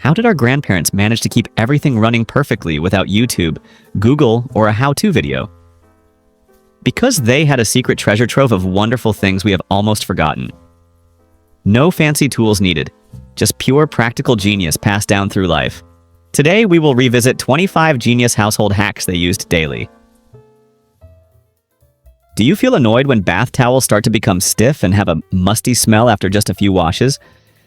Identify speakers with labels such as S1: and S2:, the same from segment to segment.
S1: How did our grandparents manage to keep everything running perfectly without YouTube, Google, or a how-to video? Because they had a secret treasure trove of wonderful things we have almost forgotten. No fancy tools needed, just pure practical genius passed down through life. Today, we will revisit 25 genius household hacks they used daily. Do you feel annoyed when bath towels start to become stiff and have a musty smell after just a few washes?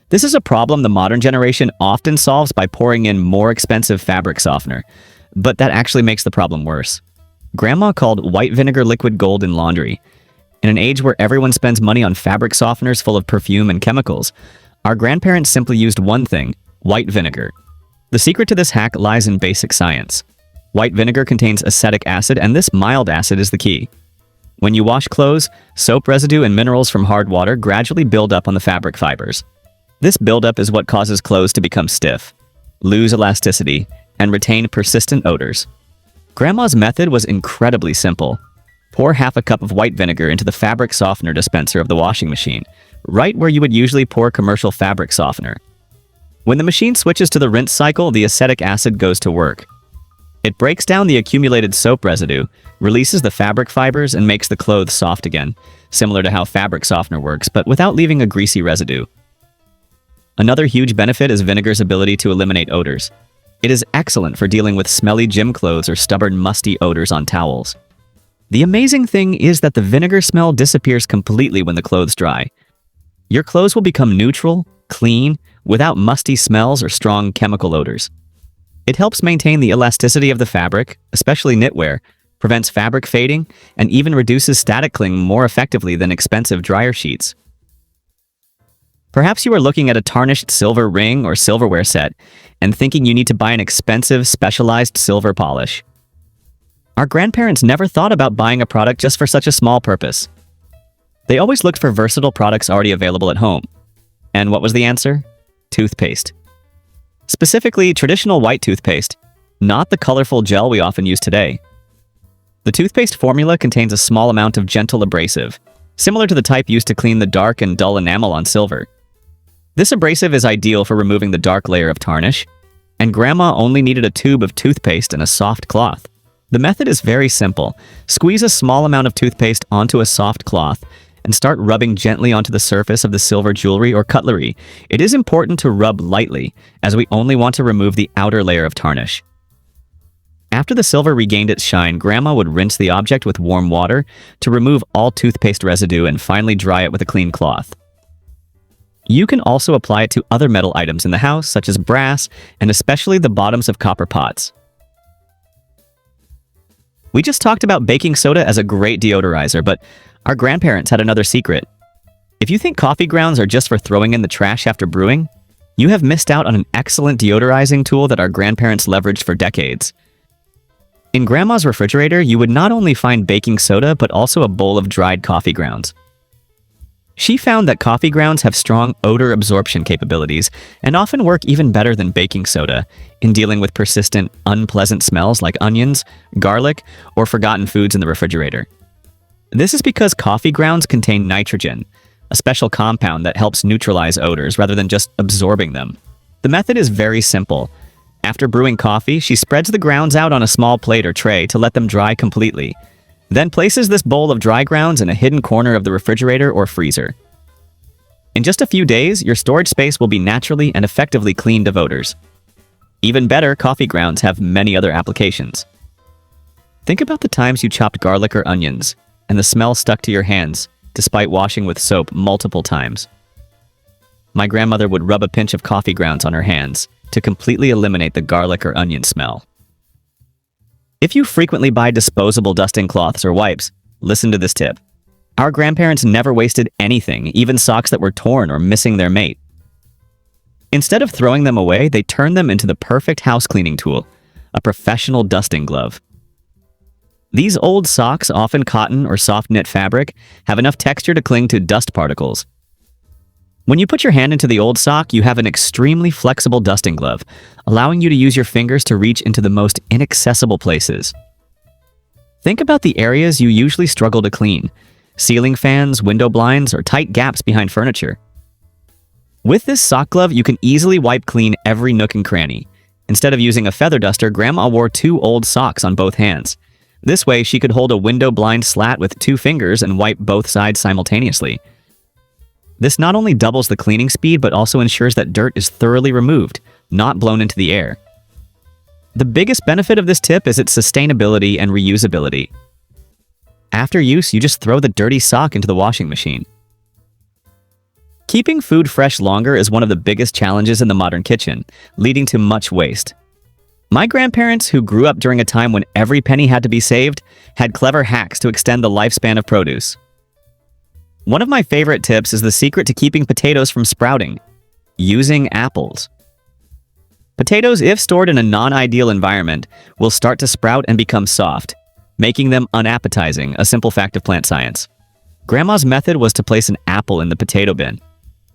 S1: This is a problem the modern generation often solves by pouring in more expensive fabric softener, but that actually makes the problem worse. Grandma called white vinegar liquid gold in laundry. In an age where everyone spends money on fabric softeners full of perfume and chemicals, our grandparents simply used one thing: white vinegar. The secret to this hack lies in basic science. White vinegar contains acetic acid, and this mild acid is the key. When you wash clothes, soap residue and minerals from hard water gradually build up on the fabric fibers. This buildup is what causes clothes to become stiff, lose elasticity, and retain persistent odors. Grandma's method was incredibly simple. Pour half a cup of white vinegar into the fabric softener dispenser of the washing machine, right where you would usually pour commercial fabric softener. When the machine switches to the rinse cycle, the acetic acid goes to work. It breaks down the accumulated soap residue, releases the fabric fibers, and makes the clothes soft again, similar to how fabric softener works, but without leaving a greasy residue. Another huge benefit is vinegar's ability to eliminate odors. It is excellent for dealing with smelly gym clothes or stubborn, musty odors on towels. The amazing thing is that the vinegar smell disappears completely when the clothes dry. Your clothes will become neutral, clean, without musty smells or strong chemical odors. It helps maintain the elasticity of the fabric, especially knitwear, prevents fabric fading, and even reduces static cling more effectively than expensive dryer sheets. Perhaps you are looking at a tarnished silver ring or silverware set and thinking you need to buy an expensive, specialized silver polish. Our grandparents never thought about buying a product just for such a small purpose. They always looked for versatile products already available at home. And what was the answer? Toothpaste. Specifically, traditional white toothpaste, not the colorful gel we often use today. The toothpaste formula contains a small amount of gentle abrasive, similar to the type used to clean the dark and dull enamel on silver. This abrasive is ideal for removing the dark layer of tarnish, and Grandma only needed a tube of toothpaste and a soft cloth. The method is very simple. Squeeze a small amount of toothpaste onto a soft cloth and start rubbing gently onto the surface of the silver jewelry or cutlery. It is important to rub lightly, as we only want to remove the outer layer of tarnish. After the silver regained its shine, Grandma would rinse the object with warm water to remove all toothpaste residue and finally dry it with a clean cloth. You can also apply it to other metal items in the house, such as brass and especially the bottoms of copper pots. We just talked about baking soda as a great deodorizer, but our grandparents had another secret. If you think coffee grounds are just for throwing in the trash after brewing, you have missed out on an excellent deodorizing tool that our grandparents leveraged for decades. In Grandma's refrigerator, you would not only find baking soda, but also a bowl of dried coffee grounds. She found that coffee grounds have strong odor absorption capabilities and often work even better than baking soda in dealing with persistent, unpleasant smells like onions, garlic, or forgotten foods in the refrigerator. This is because coffee grounds contain nitrogen, a special compound that helps neutralize odors rather than just absorbing them. The method is very simple. After brewing coffee, she spreads the grounds out on a small plate or tray to let them dry completely, then places this bowl of dry grounds in a hidden corner of the refrigerator or freezer. In just a few days, your storage space will be naturally and effectively cleaned of odors. Even better, coffee grounds have many other applications. Think about the times you chopped garlic or onions, and the smell stuck to your hands, despite washing with soap multiple times. My grandmother would rub a pinch of coffee grounds on her hands to completely eliminate the garlic or onion smell. If you frequently buy disposable dusting cloths or wipes, listen to this tip. Our grandparents never wasted anything, even socks that were torn or missing their mate. Instead of throwing them away, they turned them into the perfect house cleaning tool, a professional dusting glove. These old socks, often cotton or soft knit fabric, have enough texture to cling to dust particles. When you put your hand into the old sock, you have an extremely flexible dusting glove, allowing you to use your fingers to reach into the most inaccessible places. Think about the areas you usually struggle to clean: ceiling fans, window blinds, or tight gaps behind furniture. With this sock glove, you can easily wipe clean every nook and cranny. Instead of using a feather duster, Grandma wore 2 old socks on both hands. This way, she could hold a window blind slat with 2 fingers and wipe both sides simultaneously. This not only doubles the cleaning speed, but also ensures that dirt is thoroughly removed, not blown into the air. The biggest benefit of this tip is its sustainability and reusability. After use, you just throw the dirty sock into the washing machine. Keeping food fresh longer is one of the biggest challenges in the modern kitchen, leading to much waste. My grandparents, who grew up during a time when every penny had to be saved, had clever hacks to extend the lifespan of produce. One of my favorite tips is the secret to keeping potatoes from sprouting: using apples. Potatoes, if stored in a non-ideal environment, will start to sprout and become soft, making them unappetizing, a simple fact of plant science. Grandma's method was to place an apple in the potato bin.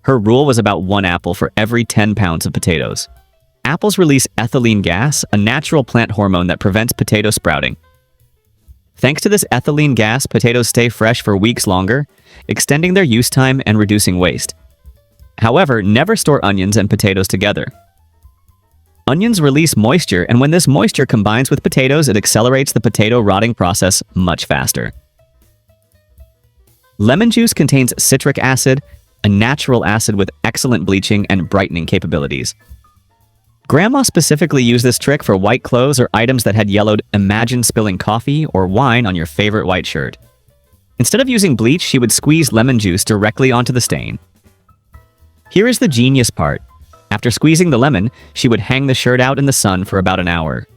S1: Her rule was about 1 apple for every 10 pounds of potatoes. Apples release ethylene gas, a natural plant hormone that prevents potato sprouting. Thanks to this ethylene gas, potatoes stay fresh for weeks longer, extending their use time and reducing waste. However, never store onions and potatoes together. Onions release moisture, and when this moisture combines with potatoes, it accelerates the potato rotting process much faster. Lemon juice contains citric acid, a natural acid with excellent bleaching and brightening capabilities. Grandma specifically used this trick for white clothes or items that had yellowed. Imagine spilling coffee or wine on your favorite white shirt. Instead of using bleach, she would squeeze lemon juice directly onto the stain. Here is the genius part. After squeezing the lemon, she would hang the shirt out in the sun for about an hour.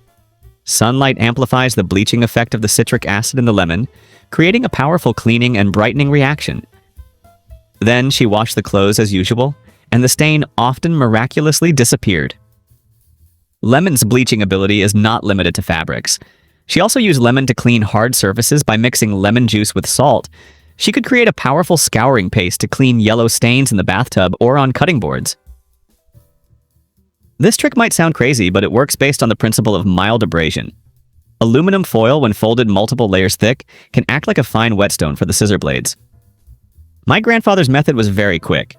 S1: Sunlight amplifies the bleaching effect of the citric acid in the lemon, creating a powerful cleaning and brightening reaction. Then she washed the clothes as usual, and the stain often miraculously disappeared. Lemon's bleaching ability is not limited to fabrics. She also used lemon to clean hard surfaces by mixing lemon juice with salt. She could create a powerful scouring paste to clean yellow stains in the bathtub or on cutting boards. This trick might sound crazy, but it works based on the principle of mild abrasion. Aluminum foil, when folded multiple layers thick, can act like a fine whetstone for the scissor blades. My grandfather's method was very quick.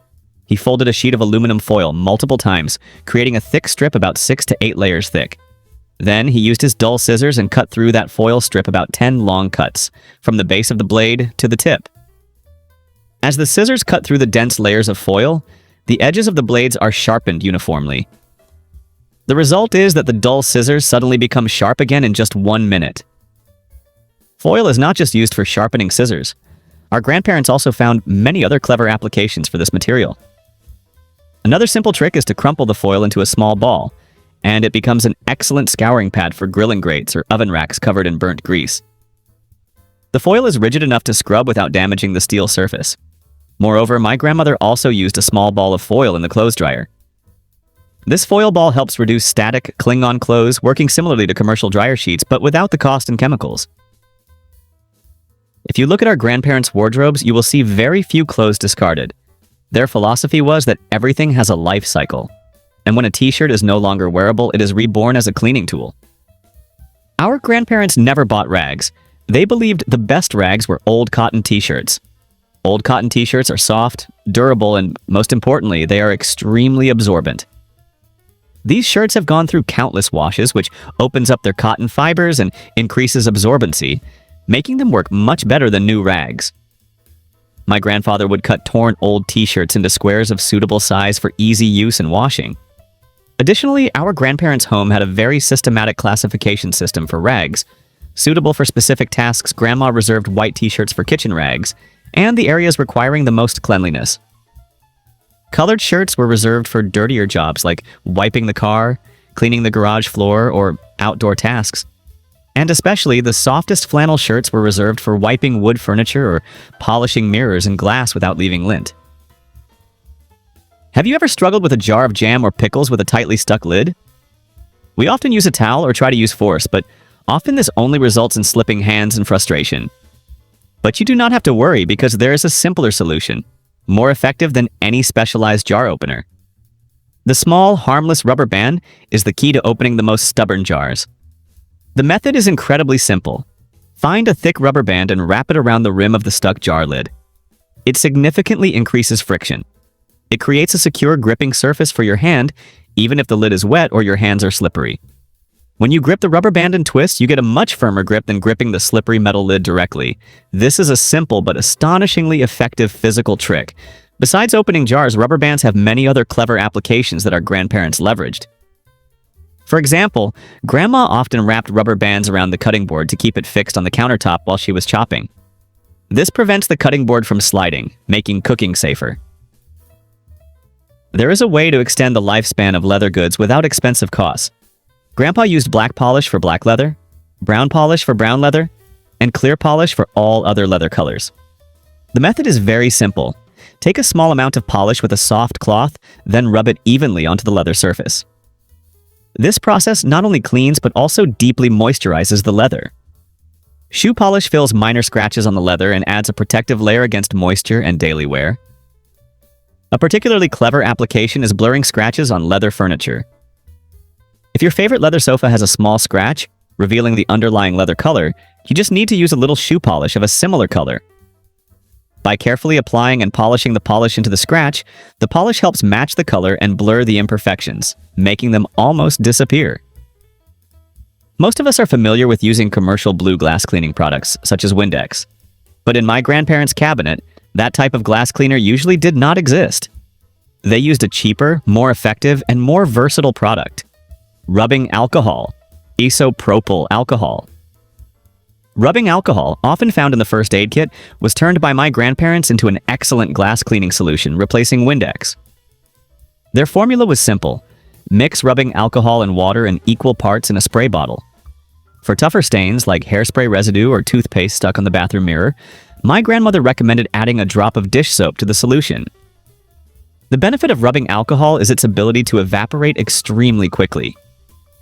S1: He folded a sheet of aluminum foil multiple times, creating a thick strip about 6 to 8 layers thick. Then he used his dull scissors and cut through that foil strip about 10 long cuts, from the base of the blade to the tip. As the scissors cut through the dense layers of foil, the edges of the blades are sharpened uniformly. The result is that the dull scissors suddenly become sharp again in just 1 minute. Foil is not just used for sharpening scissors. Our grandparents also found many other clever applications for this material. Another simple trick is to crumple the foil into a small ball, and it becomes an excellent scouring pad for grilling grates or oven racks covered in burnt grease. The foil is rigid enough to scrub without damaging the steel surface. Moreover, my grandmother also used a small ball of foil in the clothes dryer. This foil ball helps reduce static, cling-on clothes, working similarly to commercial dryer sheets, but without the cost and chemicals. If you look at our grandparents' wardrobes, you will see very few clothes discarded. Their philosophy was that everything has a life cycle, and when a t-shirt is no longer wearable, it is reborn as a cleaning tool. Our grandparents never bought rags. They believed the best rags were old cotton t-shirts. Old cotton t-shirts are soft, durable, and most importantly, they are extremely absorbent. These shirts have gone through countless washes, which opens up their cotton fibers and increases absorbency, making them work much better than new rags. My grandfather would cut torn old t-shirts into squares of suitable size for easy use and washing. Additionally, our grandparents' home had a very systematic classification system for rags. Suitable for specific tasks, Grandma reserved white t-shirts for kitchen rags, and the areas requiring the most cleanliness. Colored shirts were reserved for dirtier jobs like wiping the car, cleaning the garage floor, or outdoor tasks. And especially, the softest flannel shirts were reserved for wiping wood furniture or polishing mirrors and glass without leaving lint. Have you ever struggled with a jar of jam or pickles with a tightly stuck lid? We often use a towel or try to use force, but often this only results in slipping hands and frustration. But you do not have to worry because there is a simpler solution, more effective than any specialized jar opener. The small, harmless rubber band is the key to opening the most stubborn jars. The method is incredibly simple. Find a thick rubber band and wrap it around the rim of the stuck jar lid. It significantly increases friction. It creates a secure gripping surface for your hand, even if the lid is wet or your hands are slippery. When you grip the rubber band and twist, you get a much firmer grip than gripping the slippery metal lid directly. This is a simple but astonishingly effective physical trick. Besides opening jars, rubber bands have many other clever applications that our grandparents leveraged. For example, Grandma often wrapped rubber bands around the cutting board to keep it fixed on the countertop while she was chopping. This prevents the cutting board from sliding, making cooking safer. There is a way to extend the lifespan of leather goods without expensive costs. Grandpa used black polish for black leather, brown polish for brown leather, and clear polish for all other leather colors. The method is very simple. Take a small amount of polish with a soft cloth, then rub it evenly onto the leather surface. This process not only cleans but also deeply moisturizes the leather. Shoe polish fills minor scratches on the leather and adds a protective layer against moisture and daily wear. A particularly clever application is blurring scratches on leather furniture. If your favorite leather sofa has a small scratch, revealing the underlying leather color, you just need to use a little shoe polish of a similar color. By carefully applying and polishing the polish into the scratch, the polish helps match the color and blur the imperfections, making them almost disappear. Most of us are familiar with using commercial blue glass cleaning products, such as Windex. But in my grandparents' cabinet, that type of glass cleaner usually did not exist. They used a cheaper, more effective, and more versatile product: rubbing alcohol, isopropyl alcohol. Rubbing alcohol, often found in the first aid kit, was turned by my grandparents into an excellent glass cleaning solution, replacing Windex. Their formula was simple: mix rubbing alcohol and water in equal parts in a spray bottle. For tougher stains like hairspray residue or toothpaste stuck on the bathroom mirror, my grandmother recommended adding a drop of dish soap to the solution. The benefit of rubbing alcohol is its ability to evaporate extremely quickly.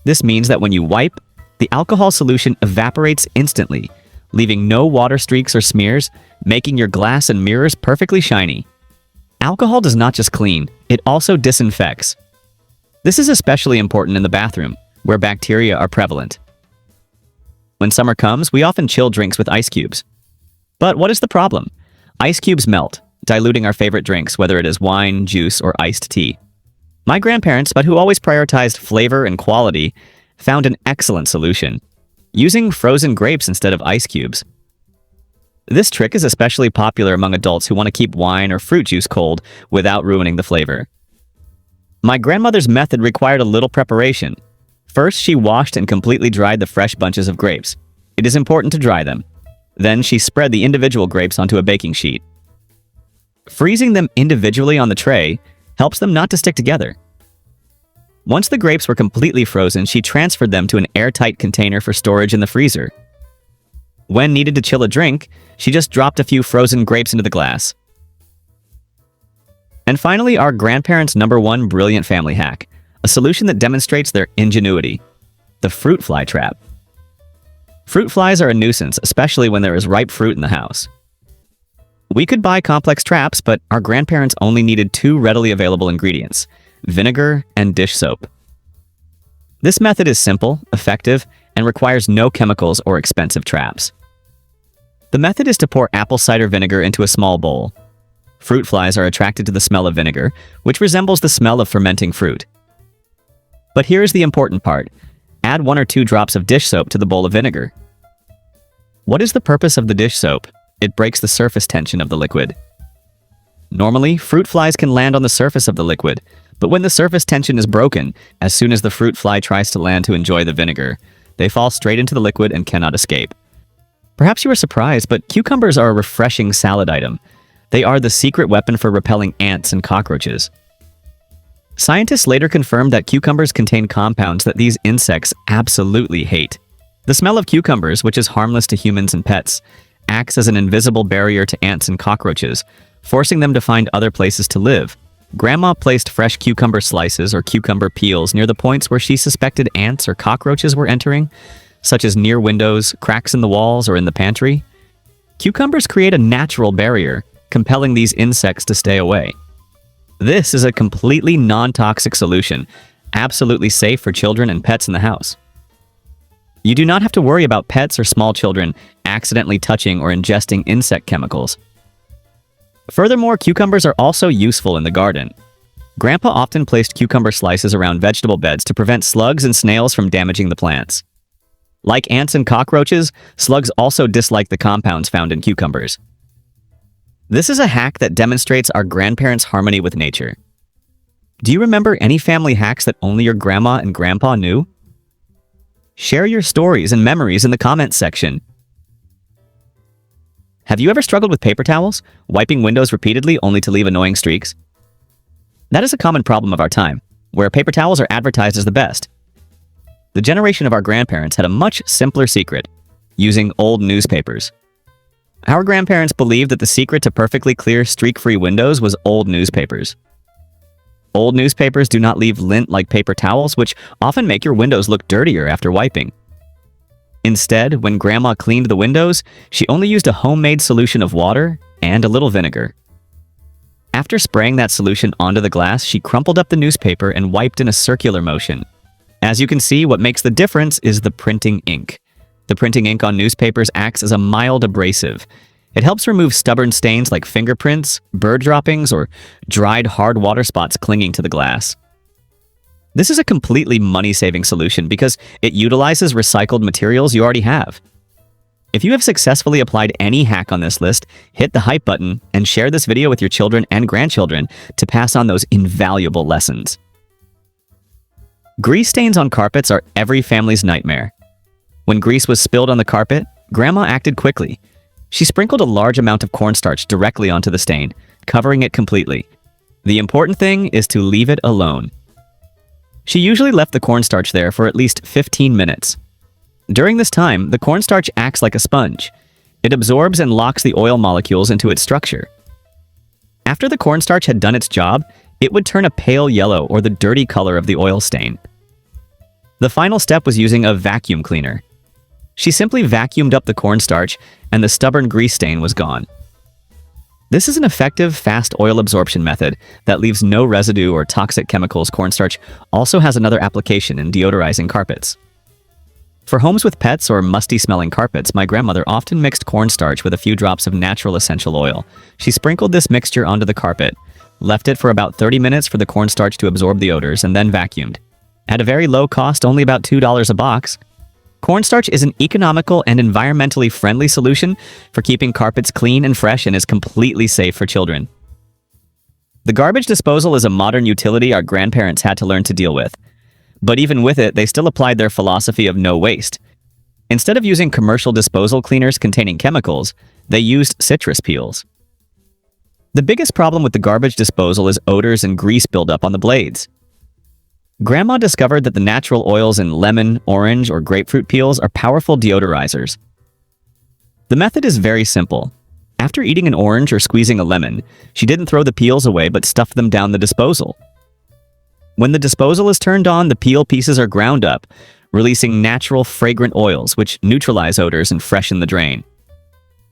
S1: This means that when you wipe, the alcohol solution evaporates instantly, leaving no water streaks or smears, making your glass and mirrors perfectly shiny. Alcohol does not just clean, it also disinfects. This is especially important in the bathroom, where bacteria are prevalent. When summer comes, we often chill drinks with ice cubes. But what is the problem? Ice cubes melt, diluting our favorite drinks, whether it is wine, juice, or iced tea. My grandparents, but who always prioritized flavor and quality, found an excellent solution: using frozen grapes instead of ice cubes. This trick is especially popular among adults who want to keep wine or fruit juice cold without ruining the flavor. My grandmother's method required a little preparation. First, she washed and completely dried the fresh bunches of grapes. It is important to dry them. Then she spread the individual grapes onto a baking sheet. Freezing them individually on the tray helps them not to stick together. Once the grapes were completely frozen, she transferred them to an airtight container for storage in the freezer. When needed to chill a drink, she just dropped a few frozen grapes into the glass. And finally, our grandparents' #1 brilliant family hack, a solution that demonstrates their ingenuity: the fruit fly trap. Fruit flies are a nuisance, especially when there is ripe fruit in the house. We could buy complex traps, but our grandparents only needed 2 readily available ingredients: vinegar and dish soap. This method is simple, effective, and requires no chemicals or expensive traps. The method is to pour apple cider vinegar into a small bowl. Fruit flies are attracted to the smell of vinegar, which resembles the smell of fermenting fruit. But here is the important part: add 1 or 2 drops of dish soap to the bowl of vinegar. What is the purpose of the dish soap? It breaks the surface tension of the liquid. Normally, fruit flies can land on the surface of the liquid, but when the surface tension is broken, as soon as the fruit fly tries to land to enjoy the vinegar, they fall straight into the liquid and cannot escape. Perhaps you are surprised, but cucumbers are a refreshing salad item. They are the secret weapon for repelling ants and cockroaches. Scientists later confirmed that cucumbers contain compounds that these insects absolutely hate. The smell of cucumbers, which is harmless to humans and pets, acts as an invisible barrier to ants and cockroaches, forcing them to find other places to live. Grandma placed fresh cucumber slices or cucumber peels near the points where she suspected ants or cockroaches were entering, such as near windows, cracks in the walls, or in the pantry. Cucumbers create a natural barrier, compelling these insects to stay away. This is a completely non-toxic solution, absolutely safe for children and pets in the house. You do not have to worry about pets or small children accidentally touching or ingesting insect chemicals. Furthermore, cucumbers are also useful in the garden. Grandpa often placed cucumber slices around vegetable beds to prevent slugs and snails from damaging the plants. Like ants and cockroaches, slugs also dislike the compounds found in cucumbers. This is a hack that demonstrates our grandparents' harmony with nature. Do you remember any family hacks that only your grandma and grandpa knew? Share your stories and memories in the comments section. Have you ever struggled with paper towels, wiping windows repeatedly only to leave annoying streaks? That is a common problem of our time, where paper towels are advertised as the best. The generation of our grandparents had a much simpler secret, using old newspapers. Our grandparents believed that the secret to perfectly clear streak-free windows was old newspapers. Old newspapers do not leave lint like paper towels, which often make your windows look dirtier after wiping. Instead, when Grandma cleaned the windows, she only used a homemade solution of water and a little vinegar. After spraying that solution onto the glass, she crumpled up the newspaper and wiped in a circular motion. As you can see, what makes the difference is the printing ink. The printing ink on newspapers acts as a mild abrasive. It helps remove stubborn stains like fingerprints, bird droppings, or dried hard water spots clinging to the glass. This is a completely money-saving solution because it utilizes recycled materials you already have. If you have successfully applied any hack on this list, hit the hype button and share this video with your children and grandchildren to pass on those invaluable lessons. Grease stains on carpets are every family's nightmare. When grease was spilled on the carpet, Grandma acted quickly. She sprinkled a large amount of cornstarch directly onto the stain, covering it completely. The important thing is to leave it alone. She usually left the cornstarch there for at least 15 minutes. During this time, the cornstarch acts like a sponge. It absorbs and locks the oil molecules into its structure. After the cornstarch had done its job, it would turn a pale yellow or the dirty color of the oil stain. The final step was using a vacuum cleaner. She simply vacuumed up the cornstarch, and the stubborn grease stain was gone. This is an effective, fast oil absorption method that leaves no residue or toxic chemicals. Cornstarch also has another application in deodorizing carpets. For homes with pets or musty-smelling carpets, my grandmother often mixed cornstarch with a few drops of natural essential oil. She sprinkled this mixture onto the carpet, left it for about 30 minutes for the cornstarch to absorb the odors, and then vacuumed. At a very low cost, only about $2 a box, cornstarch is an economical and environmentally friendly solution for keeping carpets clean and fresh and is completely safe for children. The garbage disposal is a modern utility our grandparents had to learn to deal with. But even with it, they still applied their philosophy of no waste. Instead of using commercial disposal cleaners containing chemicals, they used citrus peels. The biggest problem with the garbage disposal is odors and grease buildup on the blades. Grandma discovered that the natural oils in lemon, orange, or grapefruit peels are powerful deodorizers. The method is very simple. After eating an orange or squeezing a lemon, she didn't throw the peels away but stuffed them down the disposal. When the disposal is turned on, the peel pieces are ground up, releasing natural fragrant oils which neutralize odors and freshen the drain.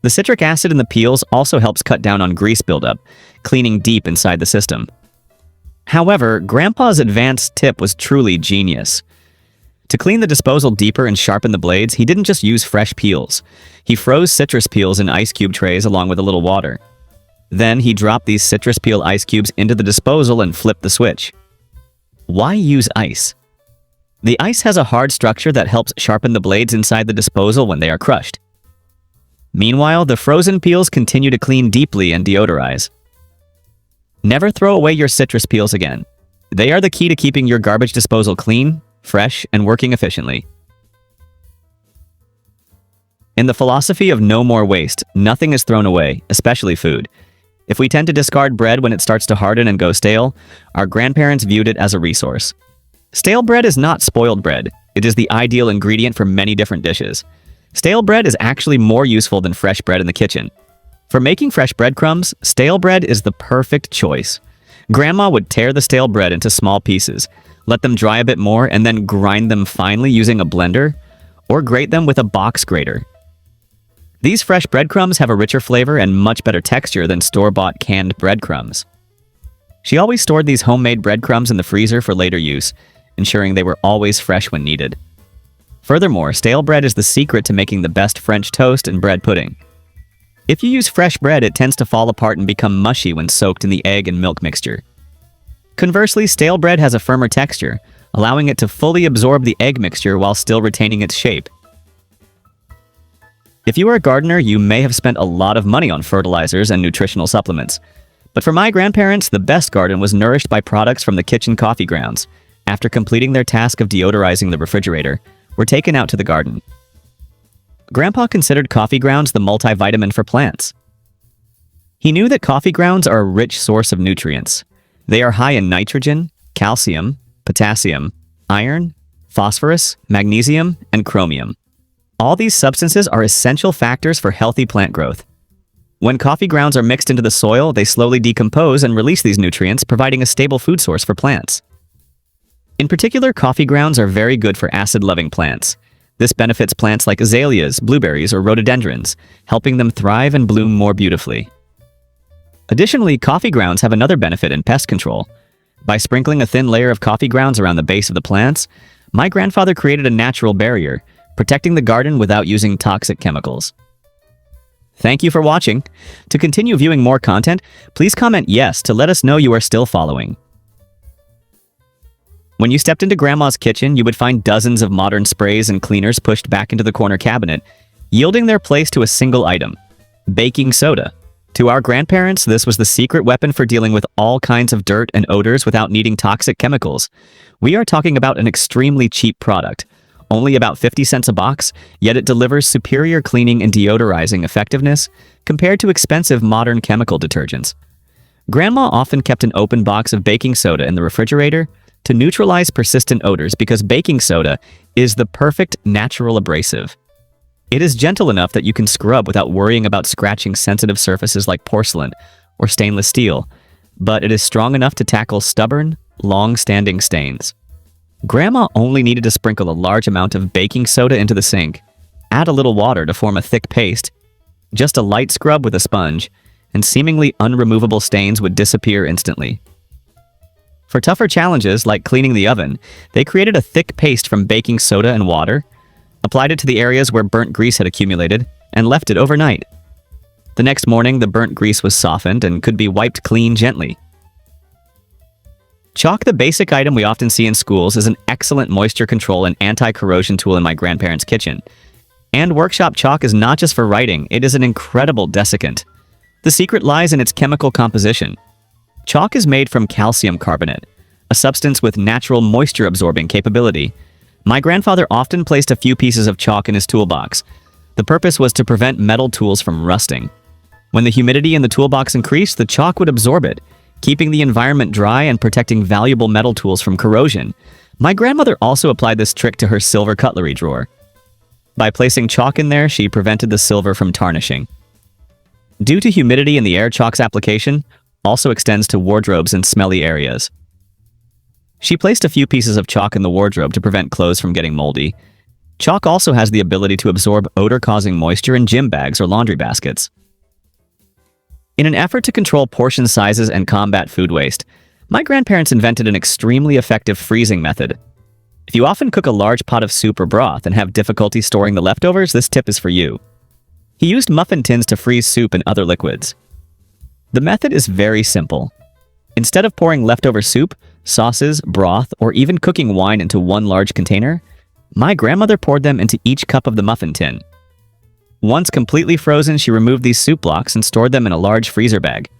S1: The citric acid in the peels also helps cut down on grease buildup, cleaning deep inside the system. However, Grandpa's advanced tip was truly genius. To clean the disposal deeper and sharpen the blades, he didn't just use fresh peels. He froze citrus peels in ice cube trays along with a little water. Then he dropped these citrus peel ice cubes into the disposal and flipped the switch. Why use ice? The ice has a hard structure that helps sharpen the blades inside the disposal when they are crushed. Meanwhile, the frozen peels continue to clean deeply and deodorize. Never throw away your citrus peels again. They are the key to keeping your garbage disposal clean, fresh, and working efficiently. In the philosophy of no more waste, nothing is thrown away, especially food. If we tend to discard bread when it starts to harden and go stale, our grandparents viewed it as a resource. Stale bread is not spoiled bread. It is the ideal ingredient for many different dishes. Stale bread is actually more useful than fresh bread in the kitchen. For making fresh breadcrumbs, stale bread is the perfect choice. Grandma would tear the stale bread into small pieces, let them dry a bit more, and then grind them finely using a blender, or grate them with a box grater. These fresh breadcrumbs have a richer flavor and much better texture than store-bought canned breadcrumbs. She always stored these homemade breadcrumbs in the freezer for later use, ensuring they were always fresh when needed. Furthermore, stale bread is the secret to making the best French toast and bread pudding. If you use fresh bread, it tends to fall apart and become mushy when soaked in the egg and milk mixture. Conversely, stale bread has a firmer texture, allowing it to fully absorb the egg mixture while still retaining its shape. If you are a gardener, you may have spent a lot of money on fertilizers and nutritional supplements. But for my grandparents, the best garden was nourished by products from the kitchen coffee grounds. After completing their task of deodorizing the refrigerator, were taken out to the garden. Grandpa considered coffee grounds the multivitamin for plants. He knew that coffee grounds are a rich source of nutrients. They are high in nitrogen, calcium, potassium, iron, phosphorus, magnesium, and chromium. All these substances are essential factors for healthy plant growth. When coffee grounds are mixed into the soil, they slowly decompose and release these nutrients, providing a stable food source for plants. In particular, coffee grounds are very good for acid-loving plants. This benefits plants like azaleas, blueberries, or rhododendrons, helping them thrive and bloom more beautifully. Additionally, coffee grounds have another benefit in pest control. By sprinkling a thin layer of coffee grounds around the base of the plants, my grandfather created a natural barrier, protecting the garden without using toxic chemicals. Thank you for watching. To continue viewing more content, please comment yes to let us know you are still following. When you stepped into Grandma's kitchen, you would find dozens of modern sprays and cleaners pushed back into the corner cabinet, yielding their place to a single item: baking soda. To our grandparents, this was the secret weapon for dealing with all kinds of dirt and odors without needing toxic chemicals. We are talking about an extremely cheap product, only about 50 cents a box, yet it delivers superior cleaning and deodorizing effectiveness compared to expensive modern chemical detergents. Grandma often kept an open box of baking soda in the refrigerator to neutralize persistent odors because baking soda is the perfect natural abrasive. It is gentle enough that you can scrub without worrying about scratching sensitive surfaces like porcelain or stainless steel, but it is strong enough to tackle stubborn, long-standing stains. Grandma only needed to sprinkle a large amount of baking soda into the sink, add a little water to form a thick paste, just a light scrub with a sponge, and seemingly unremovable stains would disappear instantly. For tougher challenges like cleaning the oven, they created a thick paste from baking soda and water, applied it to the areas where burnt grease had accumulated, and left it overnight. The next morning, the burnt grease was softened and could be wiped clean gently. Chalk, the basic item we often see in schools, is an excellent moisture control and anti-corrosion tool in my grandparents' kitchen. And workshop chalk is not just for writing, it is an incredible desiccant. The secret lies in its chemical composition. Chalk is made from calcium carbonate, a substance with natural moisture-absorbing capability. My grandfather often placed a few pieces of chalk in his toolbox. The purpose was to prevent metal tools from rusting. When the humidity in the toolbox increased, the chalk would absorb it, keeping the environment dry and protecting valuable metal tools from corrosion. My grandmother also applied this trick to her silver cutlery drawer. By placing chalk in there, she prevented the silver from tarnishing. Due to humidity in the air, chalk's application also extends to wardrobes and smelly areas. She placed a few pieces of chalk in the wardrobe to prevent clothes from getting moldy. Chalk also has the ability to absorb odor-causing moisture in gym bags or laundry baskets. In an effort to control portion sizes and combat food waste, my grandparents invented an extremely effective freezing method. If you often cook a large pot of soup or broth and have difficulty storing the leftovers, this tip is for you. He used muffin tins to freeze soup and other liquids. The method is very simple. Instead of pouring leftover soup, sauces, broth, or even cooking wine into one large container, my grandmother poured them into each cup of the muffin tin. Once completely frozen, she removed these soup blocks and stored them in a large freezer bag.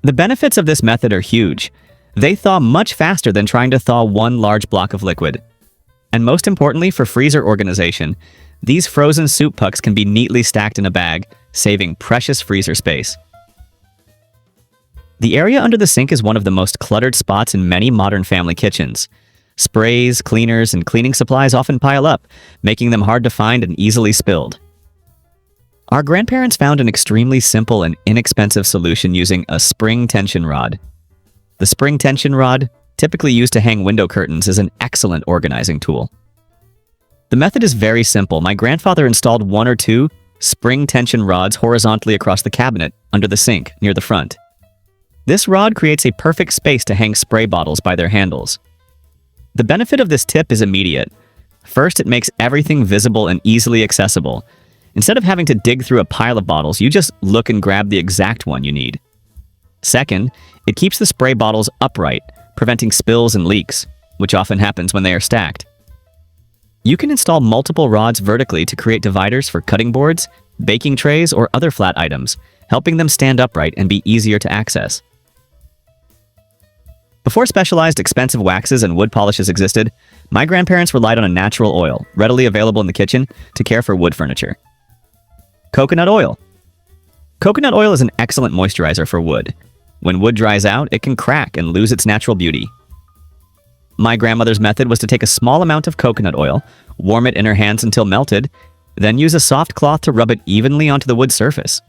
S1: The benefits of this method are huge. They thaw much faster than trying to thaw one large block of liquid. And most importantly, for freezer organization, these frozen soup pucks can be neatly stacked in a bag, saving precious freezer space. The area under the sink is one of the most cluttered spots in many modern family kitchens. Sprays, cleaners, and cleaning supplies often pile up, making them hard to find and easily spilled. Our grandparents found an extremely simple and inexpensive solution using a spring tension rod. The spring tension rod, typically used to hang window curtains, is an excellent organizing tool. The method is very simple. My grandfather installed 1 or 2 spring tension rods horizontally across the cabinet under the sink near the front. This rod creates a perfect space to hang spray bottles by their handles. The benefit of this tip is immediate. First, it makes everything visible and easily accessible. Instead of having to dig through a pile of bottles, you just look and grab the exact one you need. Second, it keeps the spray bottles upright, preventing spills and leaks, which often happens when they are stacked. You can install multiple rods vertically to create dividers for cutting boards, baking trays, or other flat items, helping them stand upright and be easier to access. Before specialized expensive waxes and wood polishes existed, my grandparents relied on a natural oil, readily available in the kitchen, to care for wood furniture. Coconut oil. Coconut oil is an excellent moisturizer for wood. When wood dries out, it can crack and lose its natural beauty. My grandmother's method was to take a small amount of coconut oil, warm it in her hands until melted, then use a soft cloth to rub it evenly onto the wood surface.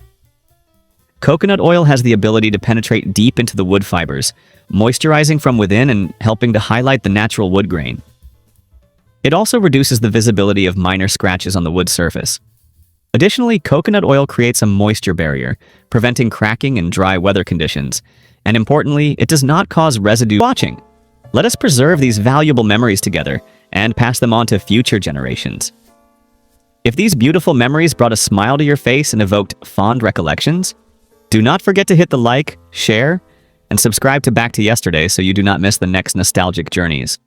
S1: Coconut oil has the ability to penetrate deep into the wood fibers, moisturizing from within and helping to highlight the natural wood grain. It also reduces the visibility of minor scratches on the wood surface. Additionally, coconut oil creates a moisture barrier, preventing cracking in dry weather conditions. And importantly, it does not cause residue. Watching. Let us preserve these valuable memories together and pass them on to future generations. If these beautiful memories brought a smile to your face and evoked fond recollections, do not forget to hit the like, share, and subscribe to Back to Yesterday so you do not miss the next nostalgic journeys.